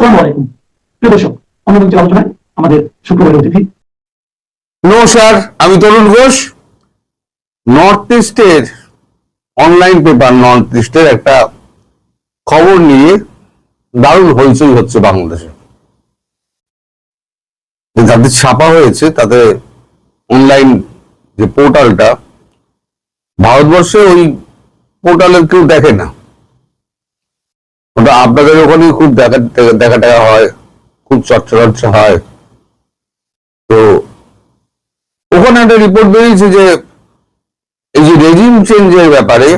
আসসালামু আলাইকুম প্রিয় দর্শক, অন্যদিন আলোচনায় আমাদের শুক্রবারের অতিথি। নমস্কার, আমি তরুণ ঘোষ। নর্থ ইস্টের অনলাইন পেপার নর্থ ইস্টের একটা খবর নিয়ে দারুণ হইচই হচ্ছে বাংলাদেশে। যাদের ছাপা হয়েছে তাতে অনলাইন যে পোর্টালটা, ভারতবর্ষে ওই পোর্টালের কেউ দেখে না। ওটা আপনাদের ওখানেই খুব দেখা হয়, খুব চর্চা হয়। তো ওখানে একটা রিপোর্ট বেরিয়েছে যে এই যে রেজিম চেঞ্জের ব্যাপারে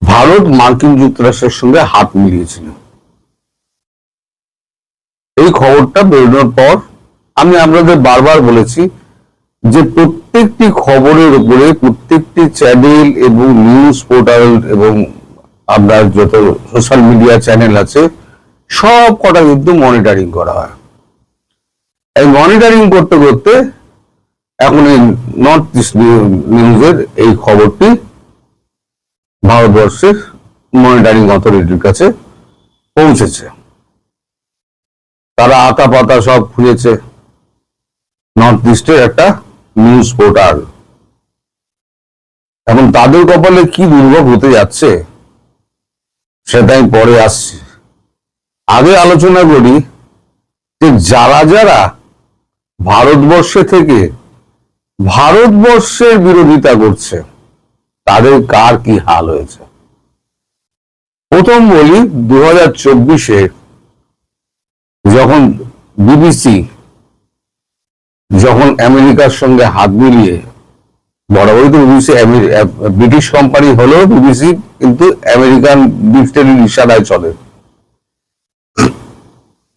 ভারত মার্কিন যুক্তরাষ্ট্রের সঙ্গে হাত মিলিয়েছিল। এই খবরটা বেরোনোর পর আমি আপনাদের বারবার বলেছি যে প্রত্যেকটি খবরের উপরে প্রত্যেকটি চ্যানেল এবং নিউজ পোর্টাল এবং আপনার যত সোশ্যাল মিডিয়া চ্যানেল আছে সব কটা কিন্তু মনিটরিং করা হয়। এই মনিটরিং করতে করতে এখন এই নর্থ ইস্ট নিউজের এই খবরটি ভারতবর্ষের মনিটরিং অথরিটির কাছে পৌঁছেছে। তারা আতা পাতা সব খুঁজেছে নর্থ ইস্টের একটা নিউজ পোর্টাল। এখন তাদের কপালে কি দুর্ভোগ হতে যাচ্ছে সেটাই পরে আসছে। আগে আলোচনা করি যে যারা যারা ভারতবর্ষে থেকে ভারতবর্ষের বিরোধিতা করছে তাদের কার কি হাল হয়েছে। প্রথম বলি, 2024-এ যখন বিবিসি যখন আমেরিকার সঙ্গে হাত মিলিয়ে, বরাবরই তো বিবিসি ব্রিটিশ কোম্পানি হলেও বিবিসি কিন্তু আমেরিকান ডিপ স্টেটের ইশারায় চলে।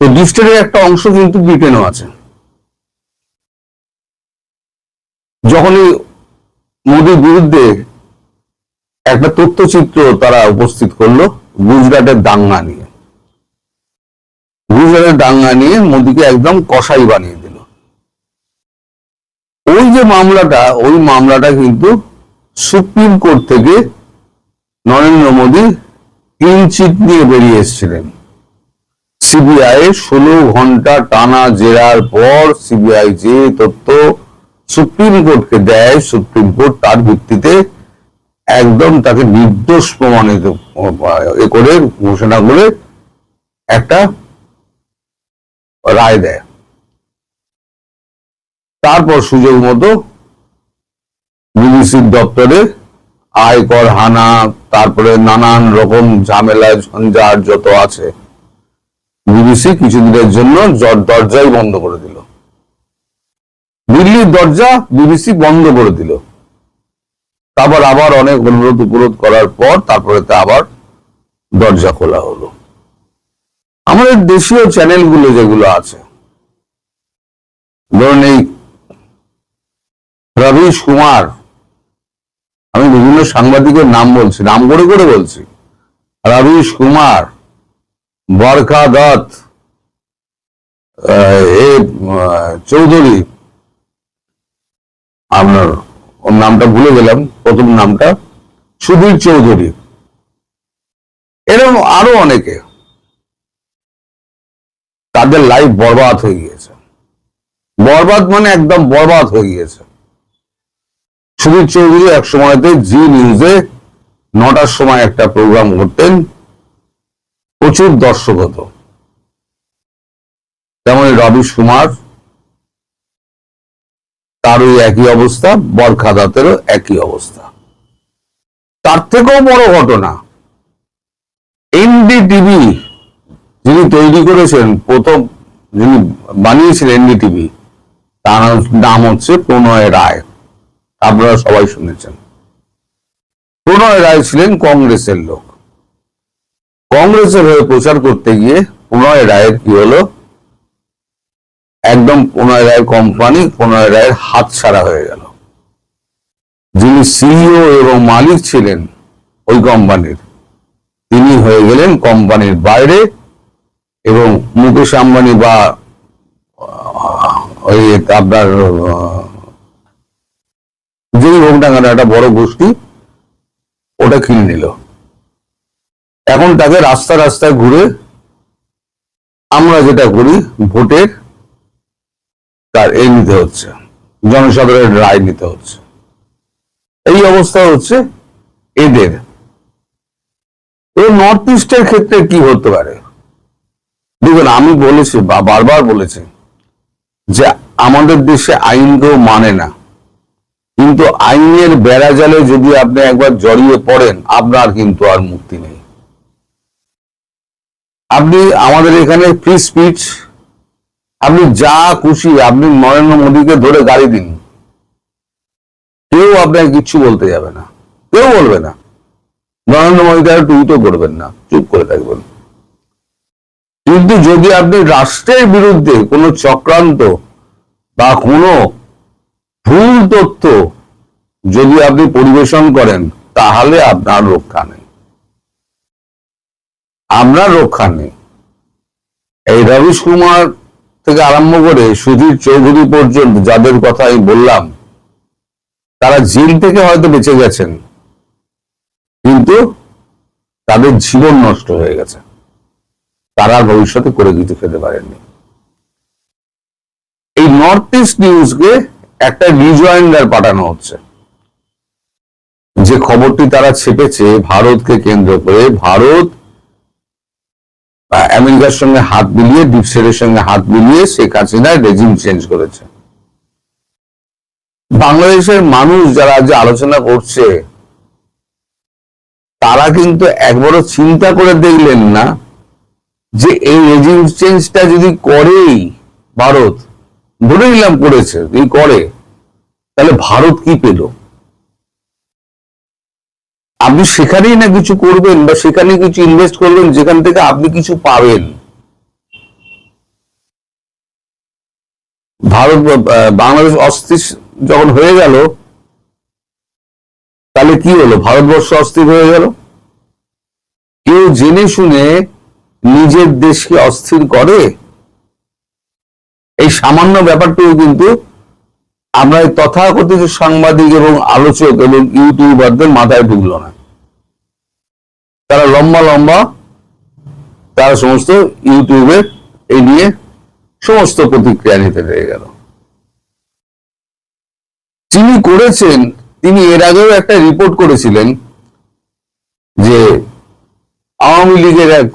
তো ডিপ স্টেটের একটা অংশ কিন্তু ব্রিটেনও আছে। যখনই মোদির বিরুদ্ধে একটা তথ্যচিত্র তারা উপস্থিত করলো গুজরাটের দাঙ্গা নিয়ে, মোদিকে একদম কসাই বানিয়ে দিল। ওই যে মামলাটা কিন্তু সুপ্রিম কোর্ট থেকে নরেন্দ্র মোদী ক্লিন চিট নিয়ে বেরিয়ে এসেছিলেন। সিবিআই 16 ঘন্টা টানা জেরার পর সিবিআই যে তথ্য সুপ্রিম কোর্টকে দেয়, সুপ্রিম কোর্ট তার ভিত্তিতে একদম তাকে নির্দোষ প্রমাণিত করে ঘোষণা করে একটা রায় দেয়। তারপর সুযোগ মতো বিবিসির দপ্তরে আয়কর হানা, তারপরে নানান রকম ঝামেলা ঝঞ্ঝাট যত আছে, বিবিসি কিছুদিনের জন্য দরজাই বন্ধ করে দিল। দিল্লির দরজা বিবিসি বন্ধ করে দিল। তারপর আবার অনেক অনুরোধ উপরোধ করার পর তারপরে আবার দরজা খোলা হলো। আমাদের দেশীয় চ্যানেলগুলো যেগুলো আছে, ধরুন এই রবিশ কুমার, আমি বিভিন্ন সাংবাদিকের নাম বলছি, নাম করে করে বলছি, রবিশ কুমার, বরখা দত্ত, চৌধুরী, আপনার ওর নামটা ভুলে গেলাম, প্রথম নামটা সুধীর চৌধুরী, এরকম আরো অনেকে, তাদের লাইফ বরবাদ হয়ে গিয়েছে। বরবাদ মানে একদম বরবাদ হয়ে গিয়েছে। সুধীর চৌধুরী এক সময়তে জি নিউজে 9টার সময় একটা প্রোগ্রাম করতেন, প্রচুর দর্শক হতো। যেমন রবিশ কুমার, তারও একই অবস্থা, বরখা দত্তেরও একই অবস্থা। তার থেকেও বড় ঘটনা, এনডিটিভি যিনি তৈরি করেছেন, প্রথম যিনি বানিয়েছিলেন এনডিটিভি, তার নাম হচ্ছে প্রণয় রায়। আপনারা সবাই শুনেছেন। প্রণয় রায় ছিলেন কংগ্রেসের লোক। কংগ্রেসের হয়ে প্রচার করতে গিয়ে প্রণয় রায়ের কি হলো, একদম প্রণয় রায়ের কোম্পানি, প্রণয় রায়ের হাতছাড়া হয়ে গেল। যিনি সিইও এবং মালিক ছিলেন ওই কোম্পানির, তিনি হয়ে গেলেন কোম্পানির বাইরে, এবং মুকেশ আম্বানি বা ওই আপনার যেই হোক না কেন একটা বড় গোষ্ঠী ওটা কিনে নিল। এখন তাকে রাস্তায় ঘুরে আমরা যেটা করি ভোটের তার নিতে হচ্ছে, জনসাধারণের রায় নিতে হচ্ছে। এই অবস্থা হচ্ছে এদের। এই নর্থ ইস্টের ক্ষেত্রে কি হতে পারে? দেখুন, আমি বলেছি বা বারবার বলেছি যে আমাদের দেশে আইন কেউ মানে না, কিন্তু আইনের বেড়াজালে যদি আপনি একবার জড়িয়ে পড়েন আপনার কিন্তু আর মুক্তি নেই। আপনি আমাদের এখানে ফ্রি স্পিচ, আপনি যা খুশি আপনি নরেন্দ্র মোদীকে ধরে গালি দিন, কেউ আপনাকে কিচ্ছু বলতে যাবে না, কেউ বলবে না। নরেন্দ্র মোদীকে আর টুইটও করবেন না, চুপ করে থাকবেন। কিন্তু যদি আপনি রাষ্ট্রের বিরুদ্ধে কোনো চক্রান্ত বা কোনো ভুল তথ্য যদি আপনি পরিবেশন করেন তাহলে আপনার রক্ষা নেই, আপনার রক্ষা নেই। এই রবিশ কুমার থেকে আরম্ভ করে সুধীর চৌধুরী পর্যন্ত যাদের কথা আমি বললাম, তারা জেল থেকে হয়তো বেঁচে গেছেন, কিন্তু তাদের জীবন নষ্ট হয়ে গেছে, তারা ভবিষ্যতে করে কিছু খেতে পারেননি। এই নর্থ ইস্ট নিউজকে একটা রিজয়েন্ডার পাঠানো হচ্ছে। যে খবরটি তারা ছেপেছে ভারতকে কেন্দ্র করে, ভারত আমেরিকার সঙ্গে হাত মিলিয়ে, ডিপস্টেটের সঙ্গে হাত মিলিয়ে শেখ হাসিনা রেজিম চেঞ্জ করেছে। বাংলাদেশের মানুষ যারা আজ আলোচনা করছে তারা কিন্তু একবারও চিন্তা করে দেখলেন না যে এই রেজিম চেঞ্জটা যদি করেই ভারত, ধরে নিলাম করেছে, যদি করে তাহলে ভারত কি পেল? আপনি সেখানেই না কিছু করবেন বা সেখানে কিছু ইনভেস্ট করবেন যেখান থেকে আপনি কিছু পাবেন। ভারত বাংলাদেশ অস্থির যখন হয়ে গেল তাহলে কি হলো? ভারতবর্ষ অস্থির হয়ে গেল। কেউ জেনে শুনে নিজের দেশকে অস্থির করে? এই সামান্য ব্যাপারটিও কিন্তু আমরা তথাকথিত সাংবাদিক এবং আলোচক এবং ইউটিউবারদের মাথায় ঢুকলো না। তারা লম্বা লম্বা তারা সমস্ত ইউটিউবে এই নিয়ে সমস্ত প্রতিক্রিয়া নিতে লেগে গেল। যিনি করেছেন তিনি এর আগেও একটা রিপোর্ট করেছিলেন যে আওয়ামী লীগের এক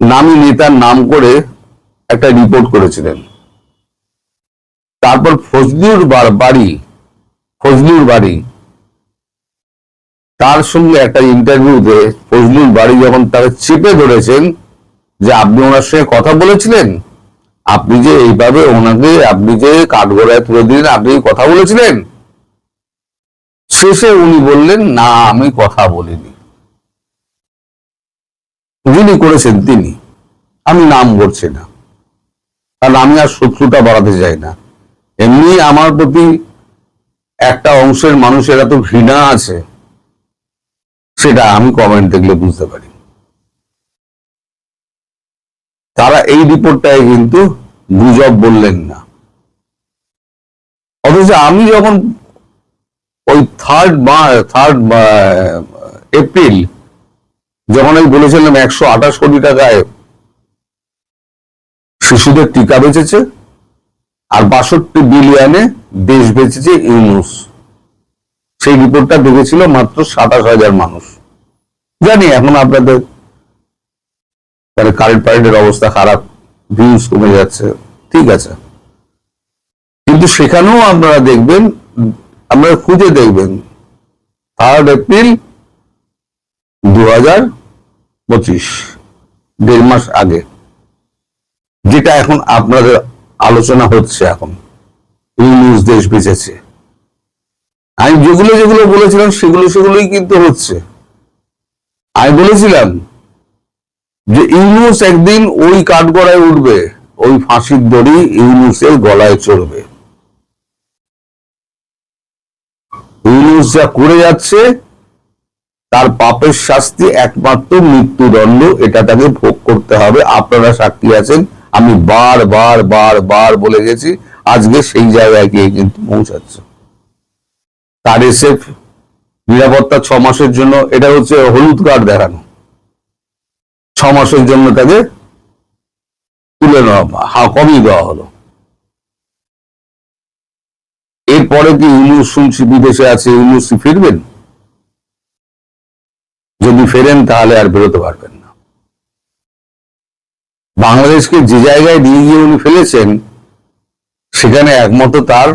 নামী নেতার নাম করে একটা রিপোর্ট করেছিলেন। তারপর ফজলুর বাড়ি তার সঙ্গে একটা ইন্টারভিউতে ফজলুর বাড়ি যখন তাকে চেপে ধরেছেন যে আপনি ওনার সঙ্গে কথা বলেছিলেন, আপনি যে এইভাবে ওনাকে আপনি যে কাঠগড়ায় তুলে দিলেন, আপনি কথা বলেছিলেন, শেষে উনি বললেন না আমি কথা বলিনি। যিনি করেছেন তিনি, আমি নাম করছি না কারণ আমি আর শত্রুতা বাড়াতে চাই না। এমনি আমার প্রতি একটা অংশের মানুষের এত ঘৃণা আছে সেটা আমি কমেন্ট দেখলে বুঝতে পারি। তারা এই রিপোর্টটায় কিন্তু গুজব বললেন না, অথচ আমি যখন ওই থার্ড এপ্রিল যখন আমি বলেছিলাম 128 কোটি টাকায় শিশুদের টিকা বেঁচেছে আর 62 বিলিয়নে দেশ বেঁচেছে ইউনুস, সেই রিপোর্টটা দেখেছিল মাত্র 27,000 মানুষ। জানি এখন আপনাদের কারেন্ট পার্টির অবস্থা খারাপ, ভিউজ কমে যাচ্ছে, ঠিক আছে, কিন্তু সেখানেও আপনারা দেখবেন, আপনারা খুঁজে দেখবেন 3 এপ্রিল 2025, 1.5 মাস আগে, যেটা এখন আপনাদের আলোচনা হচ্ছে, এখন ইউনুস দেশ বেঁচেছে। আমি যেগুলো বলেছিলাম সেগুলোই কিন্তু হচ্ছে। আমি বলেছিলাম যে ইউনুস একদিন ওই কাঠগড়ায় উঠবে, ওই ফাঁসির দড়ি ইউনুসের গলায় চড়বে। ইউনুস যা করে যাচ্ছে তার পাপের শাস্তি একমাত্র মৃত্যুদণ্ড, এটা তাকে ভোগ করতে হবে। আপনারা সাক্ষী আছেন, আমি বার বলে গেছি, আজকে সেই জায়গায় গিয়ে কিন্তু পৌঁছাচ্ছে। তার এসএফ নিরাপত্তা 6 মাসের জন্য, এটা হচ্ছে হলুদ কার্ড দেখানো, 6 মাসের জন্য তাকে তুলে নেওয়া কমিয়ে দেওয়া হলো। এরপরে কি ইউনূস শুনছি বিদেশে আছে, ইউনূস ফিরবেন? যদি ফেরেন তাহলে আর বেরোতে পারবেন না। বাংলাদেশকে যে জায়গায় নিয়ে গিয়ে উনি ফেলেছেন সেখানে একমাত্র তার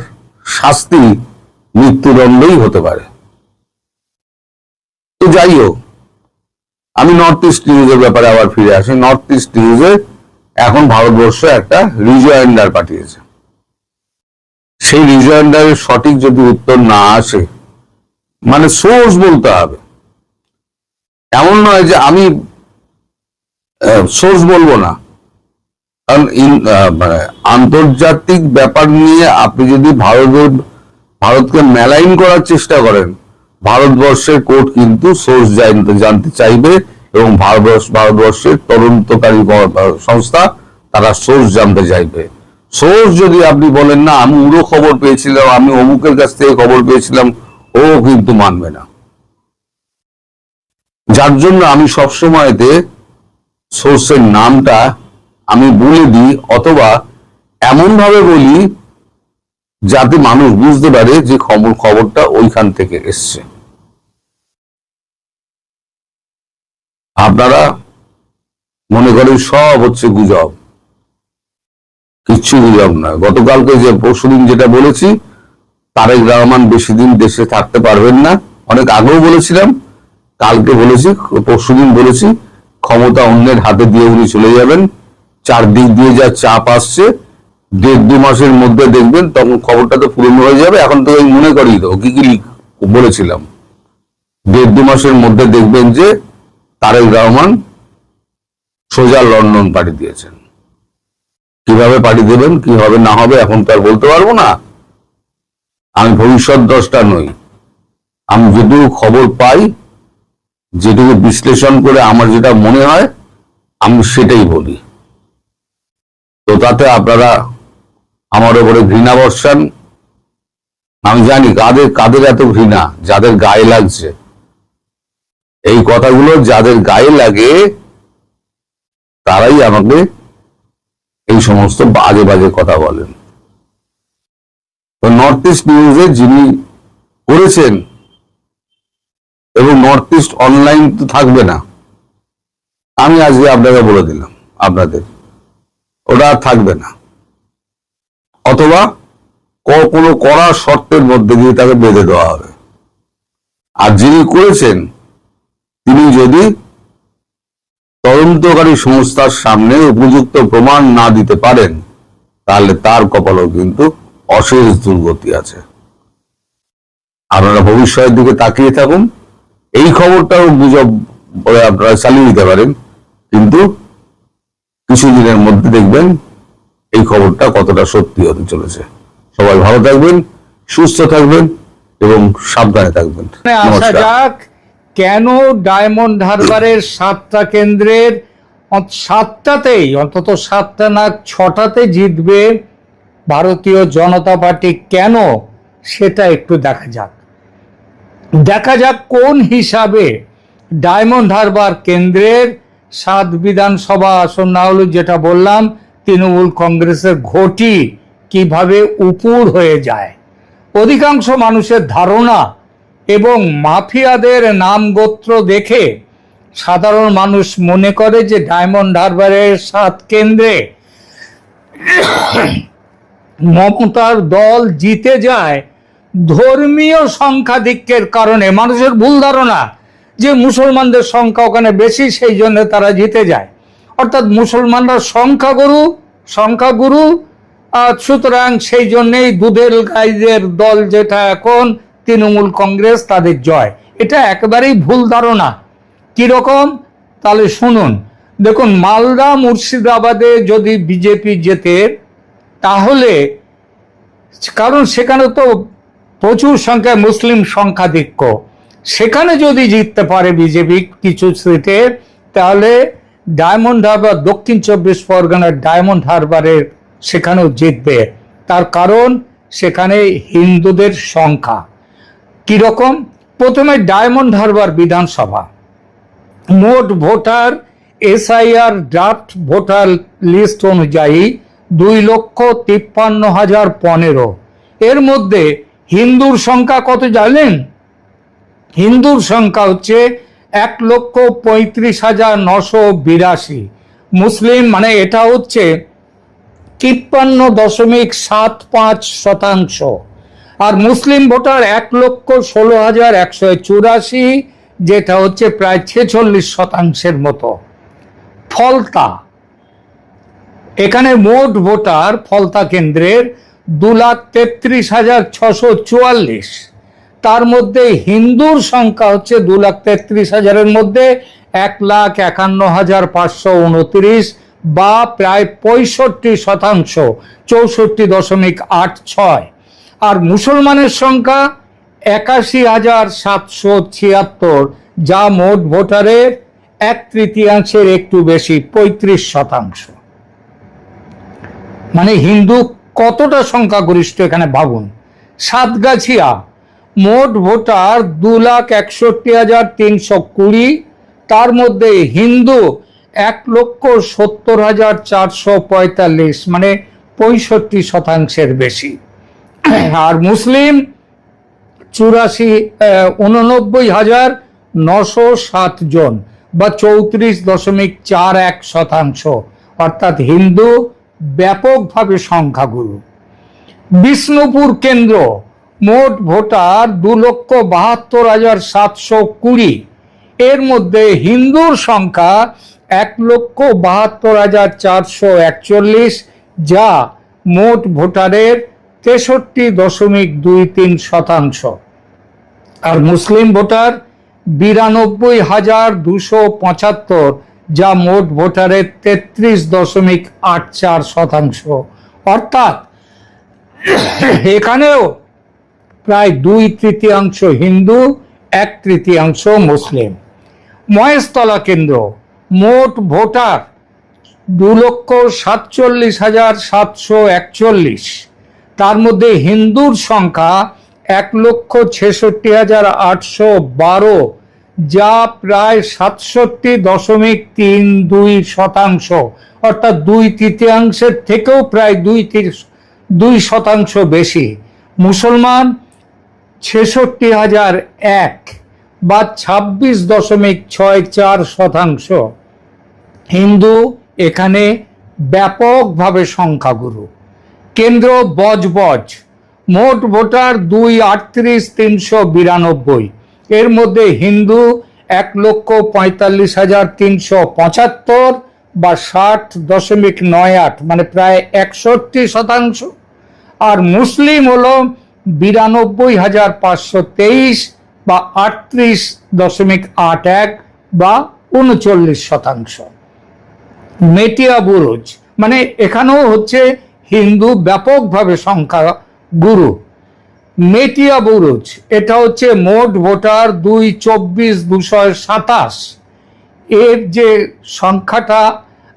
শাস্তি মৃত্যুদণ্ডই হতে পারে। তো যাই হোক, আমি নর্থ ইস্ট নিউজের ব্যাপারে আবার ফিরে আসি। নর্থ ইস্ট নিউজে এখন ভারতবর্ষ একটা রিজয়েন্ডার পাঠিয়েছে। সেই রিজয়েন্ডারের সঠিক যদি উত্তর না আসে, মানে সোর্স বলতে হবে, এমন নয় যে আমি সোর্স বলবো না। কারণ মানে আন্তর্জাতিক ব্যাপার নিয়ে আপনি যদি ভারতকে মেলাইন করার চেষ্টা করেন, ভারতবর্ষের কোর্ট কিন্তু সোর্স জানতে চাইবে, এবং ভারতবর্ষের তদন্তকারী সংস্থা তারা সোর্স জানতে চাইবে। সোর্স যদি আপনি বলেন না আমি উড়ো খবর পেয়েছিলাম, আমি অমুকের কাছ থেকে খবর পেয়েছিলাম, ও কিন্তু মানবে না। যার জন্য আমি সবসময়তে সোর্সের নামটা আমি বলে দিই, অথবা এমন ভাবে বলি যাতে মানুষ বুঝতে পারে যে খবরটা ওইখান থেকে এসছে। আপনারা মনে করেন সব হচ্ছে গুজব, কিচ্ছু গুজব নয়। গতকালকে যে পরশুদিন যেটা বলেছি, তারেক রহমান বেশি দিন দেশে থাকতে পারবেন না, অনেক আগেও বলেছিলাম, কালকে বলেছি, পরশুদিন বলেছি, ক্ষমতা অন্যের হাতে দিয়ে উনি চলে যাবেন। চারদিক দিয়ে যা চাপ আসছে, 1.5-2 মাসের মধ্যে দেখবেন তখন খবরটা তো পূরণ হয়ে যাবে। এখন তো এই মনে করিয়ে দেবো কি কি বলেছিলাম। 1.5-2 মাসের মধ্যে দেখবেন যে তারেক রহমান সোজা লন্ডন পাড়ি দিয়েছেন। কিভাবে পাড়ি দেবেন, কি হবে না হবে এখন তো আর বলতে পারবো না। আমি ভবিষ্যৎ দ্রষ্টা নই। আমি যেটুকু খবর পাই, যেটুকু বিশ্লেষণ করে আমার যেটা মনে হয়, আমি সেটাই বলি। তো তাতে আপনারা আমার উপরে ঘৃণা বর্ষান। আমি জানি কাদের এত ঘৃণা, যাদের গায়ে লাগছে এই কথাগুলো, যাদের গায়ে লাগে তারাই আমাকে এই সমস্ত বাজে বাজে কথা বলেন। তো নর্থ ইস্ট নিউজে যিনি করেছেন, এবং নর্থ ইস্ট অনলাইন তো থাকবে না, আমি আজকে আপনাকে বলে দিলাম, আপনাদের ওটা আর থাকবে না, অথবা কোনো কড়া শর্তের মধ্যে দিয়ে তাকে বেঁধে দেওয়া হবে। আর যিনি করেছেন তিনি যদি তদন্তকারী সংস্থার সামনে উপযুক্ত প্রমাণ না দিতে পারেন, তাহলে তার কপালেও কিন্তু অশেষ দুর্গতি আছে। আপনারা ভবিষ্যতের দিকে তাকিয়ে থাকুন। এই খবরটাও গুজব বলে আপনারা চালিয়ে দিতে পারেন, কিন্তু কিছুদিনের মধ্যে দেখবেন এই খবরটা কতটা সত্যি হতে চলেছে। সবাই ভালো থাকবেন, সুস্থ থাকবেন এবং সাবধানে থাকবেন। আসা যাক, কেন ডায়মন্ড হারবারের 7টা কেন্দ্রের 7টাতেই, অন্তত 7টা না 6টাতে জিতবে ভারতীয় জনতা পার্টি, কেন সেটা একটু দেখা যাক কোন হিসাবে ডায়মন্ড হারবার কেন্দ্রের 7 বিধানসভা আসন, না হলে যেটা বললাম তৃণমূল কংগ্রেসের ঘটি কিভাবে উপুড় হয়ে যায়। অধিকাংশ মানুষের ধারণা এবং মাফিয়াদের নাম গোত্র দেখে সাধারণ মানুষ মনে করে যে ডায়মন্ড হারবারের 7 কেন্দ্রে মমতার দল জিতে যায় ধর্মীয় সংখ্যাধিক্যের কারণে। মানুষের ভুল ধারণা যে মুসলমানদের সংখ্যা ওখানে বেশি, সেই জন্য তারা জিতে যায়, অর্থাৎ মুসলমানরা সংখ্যাগুরু, সুতরাং সেই জন্যেই দুধের গাইদের দল যেটা এখন তৃণমূল কংগ্রেস, তাদের জয়। এটা একেবারেই ভুল ধারণা। কিরকম তাহলে শুনুন। দেখুন, মালদা মুর্শিদাবাদে যদি বিজেপি জেতে, তাহলে, কারণ সেখানে তো প্রচুর সংখ্যায় মুসলিম সংখ্যাধিক্য, সেখানে যদি জিততে পারে বিজেপি কিছু সিটে, তাহলে ডায়মন্ড হারবার, দক্ষিণ 24 পরগনার ডায়মন্ড হারবারের সেখানেও জিতবে। তার কারণ সেখানে হিন্দুদের সংখ্যা কিরকম। প্রথমে ডায়মন্ড হারবার বিধানসভা, মোট voter SIR draft voter list অনুযায়ী 2,53,015। এর মধ্যে হিন্দুর সংখ্যা কত জানেন? হিন্দুর সংখ্যা হচ্ছে 1,35,982। মুসলিম মানে এটা হচ্ছে 53.75%। আর মুসলিম ভোটার 1,16,184, যেটা হচ্ছে প্রায় 46% মতো। ফলতা, এখানে মোট ভোটার ফলতা কেন্দ্রের 2,33,644। তার মধ্যে হিন্দুর সংখ্যা হচ্ছে 2,33,000-এর মধ্যে 1,51,529 বা প্রায় 65%, 64.86। আর মুসলমানের সংখ্যা 81,776, যা মোট ভোটারের 1/3 একটু বেশি, 35%। মানে হিন্দু কতটা সংখ্যাগরিষ্ঠ এখানে ভাবুন। সাতগাছিয়া, মোট ভোটার 2,61,320। তার মধ্যে হিন্দু 1,70,445, মানে 65%-এর বেশি। আর মুসলিম 89,907 জন বা 34.41%। অর্থাৎ হিন্দু ব্যাপকভাবে সংখ্যাগুরু। বিষ্ণুপুর কেন্দ্র, মোট ভোটার 2,72,720। এর মধ্যে হিন্দুর সংখ্যা 1,72,441, যা মোট ভোটারের 63.23%। আর মুসলিম ভোটার 92,275, যা মোট ভোটারের 33.84%। অর্থাৎ এখানেও প্রায় 2/3 হিন্দু, 1/3 মুসলিম। মহেশতলা কেন্দ্র, মোট ভোটার 2,47,741। তার মধ্যে হিন্দুর সংখ্যা 1,66,812, যা প্রায় 67.32%। অর্থাৎ 2/3 থেকেও প্রায় 2% বেশি। মুসলমান 66,001 বা 26.64%। হিন্দু এখানে ব্যাপকভাবে সংখ্যাগুরু। কেন্দ্র বজবজ, মোট ভোটার 2,38,392। এর মধ্যে হিন্দু 1,45,375 বা 60.98, মানে প্রায় 61%। আর মুসলিম হলো 92,523 বা 38.81 বা 39%। মেটিয়া বুরুজ, মানে এখানেও হচ্ছে হিন্দু ব্যাপকভাবে সংখ্যা গুরু। মেটিয়া বুরুজ, এটা হচ্ছে মোট ভোটার 2,24,227। এর যে সংখ্যাটা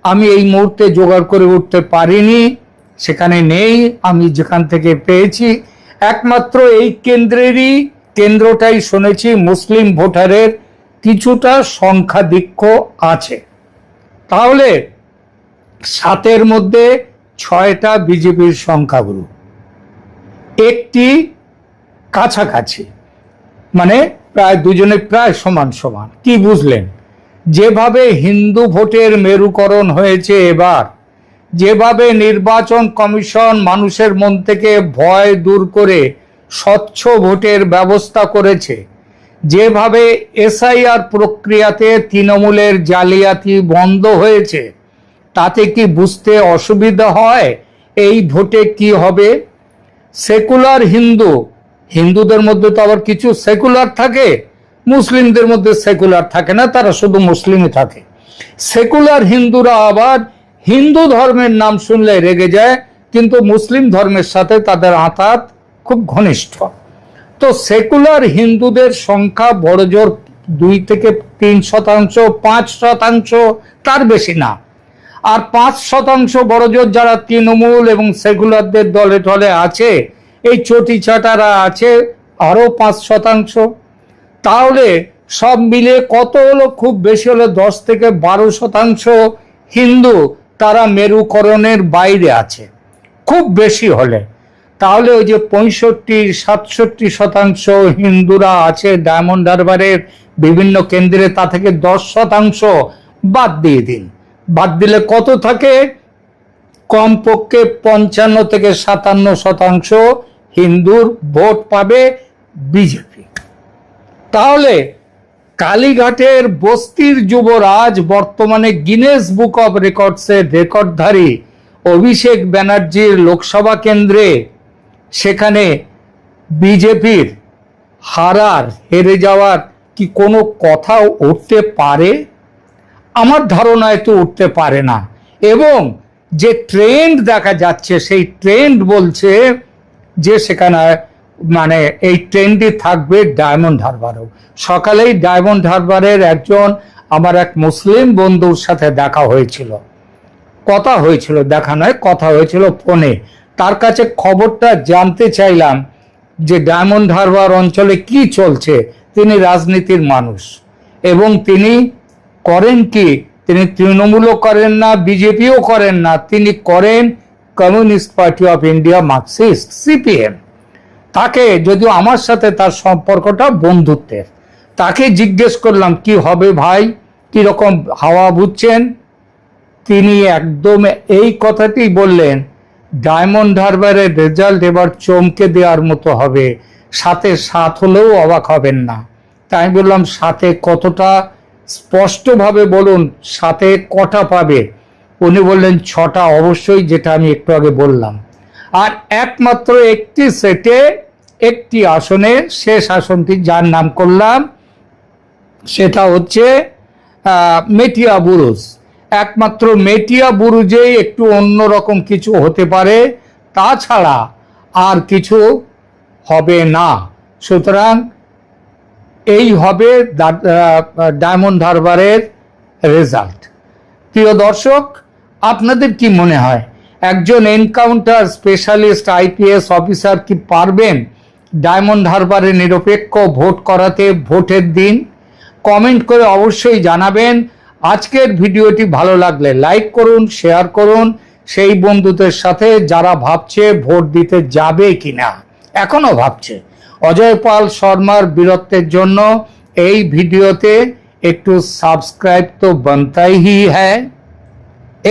আমি এই মুহূর্তে জোগাড় করে উঠতে পারিনি, সেখানে নেই, আমি যেখান থেকে পেয়েছি। একমাত্র এই কেন্দ্রটাই শুনেছি মুসলিম ভোটারের কিছুটা সংখ্যাধিক্য আছে। তাহলে 7-এর মধ্যে 6টা বিজেপির সংখ্যাগুরু, একটি কাছাকাছি, মানে প্রায় দুজনে প্রায় সমান সমান। কি বুঝলেন? যেভাবে হিন্দু ভোটের মেরুকরণ হয়েছে এবার, যেভাবে নির্বাচন কমিশন মানুষের মন থেকে ভয় দূর করে স্বচ্ছ ভোটের ব্যবস্থা করেছে, যেভাবে এসআইআর প্রক্রিয়াতে তৃণমূলের জালিয়াতি বন্ধ হয়েছে, তাতে কি বুঝতে অসুবিধা হয় এই ভোটে কি হবে? সেকুলার হিন্দুদের মধ্যে তো আবার কিছু সেকুলার থাকে, মুসলিমদের মধ্যে সেকুলার থাকে না, তারা শুধু মুসলিমই থাকে। সেকুলার হিন্দুরা আবার হিন্দু ধর্মের নাম শুনলে রেগে যায়, কিন্তু মুসলিম ধর্মের সাথে তাদের আঁতাত খুব ঘনিষ্ঠ। তো সেকুলার হিন্দুদের সংখ্যা বড়জোর 2-3%, 5%, তার বেশি না। আর 5% বড়জোর যারা তৃণমূল এবং সেকুলারদের দলে টলে আছে, এই চটি চাটারা আছে আরো 5%। তাহলে সব মিলে কত হলো, খুব বেশি হলে 10 থেকে 12% হিন্দু তারা মেরুকরণের বাইরে আছে, খুব বেশি হলে। তাহলে ওই যে 65-67% হিন্দুরা আছে ডায়মন্ড হারবারের বিভিন্ন কেন্দ্রে, তা থেকে 10% বাদ দিয়ে দিন। বাদ দিলে কত থাকে? কমপক্ষে 55 থেকে 57% হিন্দুর ভোট পাবে বিজেপি। তাহলে কালীঘাটের বস্তির যুবরাজ, বর্তমানে গিনেস বুক অব রেকর্ডসের রেকর্ডধারী অভিষেক ব্যানার্জির লোকসভা কেন্দ্রে, সেখানে বিজেপির হেরে যাওয়ার কি কোনো কথা উঠতে পারে? আমার ধারণায় তো উঠতে পারে না। এবং যে ট্রেন্ড দেখা যাচ্ছে, সেই ট্রেন্ড বলছে যে সেখানে মানে এই ট্রেন্ডই থাকবে ডায়মন্ড হারবারও। সকালেই ডায়মন্ড হারবারের আমার এক মুসলিম বন্ধুর সাথে দেখা হয়েছিল, কথা হয়েছিল ফোনে। তার কাছে খবরটা জানতে চাইলাম যে ডায়মন্ড হারবার অঞ্চলে কি চলছে। তিনি রাজনীতির মানুষ এবং তিনি করেন কি, তিনি তৃণমূলও করেন না, বিজেপিও করেন না, তিনি করেন communist party of India, Marxist, CPM. তাকে, যদিও আমার সাথে তার সম্পর্কটা বন্ধুত্বের, তাকে জিজ্ঞেস করলাম কি হবে ভাই, কিরকম হাওয়া বুঝছেন? তিনি একদম এই কথাটি বললেন, ডায়মন্ড হারবারের রেজাল্ট এবার চমকে দেওয়ার মতো হবে, 7 হলেও অবাক হবেন না। তাই বললাম 7 কতটা, স্পষ্টভাবে বলুন 7 কটা পাবে? উনি বললেন 6টা অবশ্যই, যেটা আমি একটু আগে বললাম। আর একমাত্র একটি সেটে, একটি আসনে, শেষ আসনটি যার নাম করলাম সেটা হচ্ছে মেটিয়া বুরুজ। একমাত্র মেটিয়া বুরুজে একটু অন্যরকম কিছু হতে পারে, তাছাড়া আর কিছু হবে না। সুতরাং এই হবে ডায়মন্ড হারবারের রেজাল্ট। প্রিয় দর্শক, আপনাদের কি মনে হয় একজন এনকাউন্টার স্পেশালিস্ট আইপিএস অফিসার কি পারবেন ডায়মন্ড হারবারে নিরপেক্ষ ভোট করাতে ভোটের দিন? কমেন্ট করে অবশ্যই জানাবেন। আজকের ভিডিওটি ভালো লাগলে লাইক করুন, শেয়ার করুন সেই বন্ধুদের সাথে যারা ভাবছে ভোট দিতে যাবে কিনা, এখনো ভাবছে। অজয় পাল শর্মার বীরত্বের জন্য এই ভিডিওতে একটু সাবস্ক্রাইব তো বানতাই হি হ্যায়।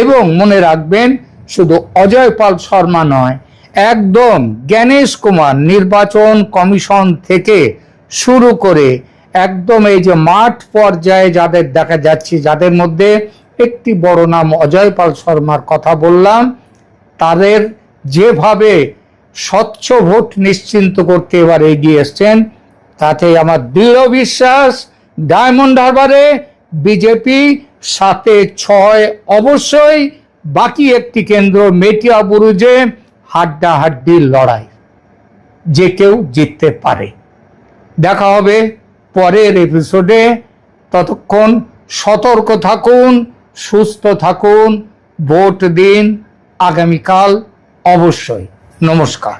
এবং মনে রাখবেন, শুধু অজয় পাল শর্মা নয়, একদম জ্ঞানেশ কুমার নির্বাচন কমিশন থেকে শুরু করে একদম এই যে মাঠ পর্যায়ে যাদের দেখা যাচ্ছে, যাদের মধ্যে একটি বড় নাম অজয় পাল শর্মার কথা বললাম, তাদের যেভাবে স্বচ্ছ ভোট নিশ্চিন্ত করতে এবার এগিয়ে এসছেন, তাতে আমার দৃঢ় বিশ্বাস ডায়মন্ড হারবারে বিজেপি 7-6 অবশ্যই। বাকি একটি কেন্দ্র মেটিয়া বুরুজে হাড্ডাহাড্ডি লড়াই, যে কেউ জিততে পারে। দেখা হবে পরের এপিসোডে। ততক্ষণ সতর্ক থাকুন, সুস্থ থাকুন, ভোট দিন আগামীকাল অবশ্যই। নমস্কার।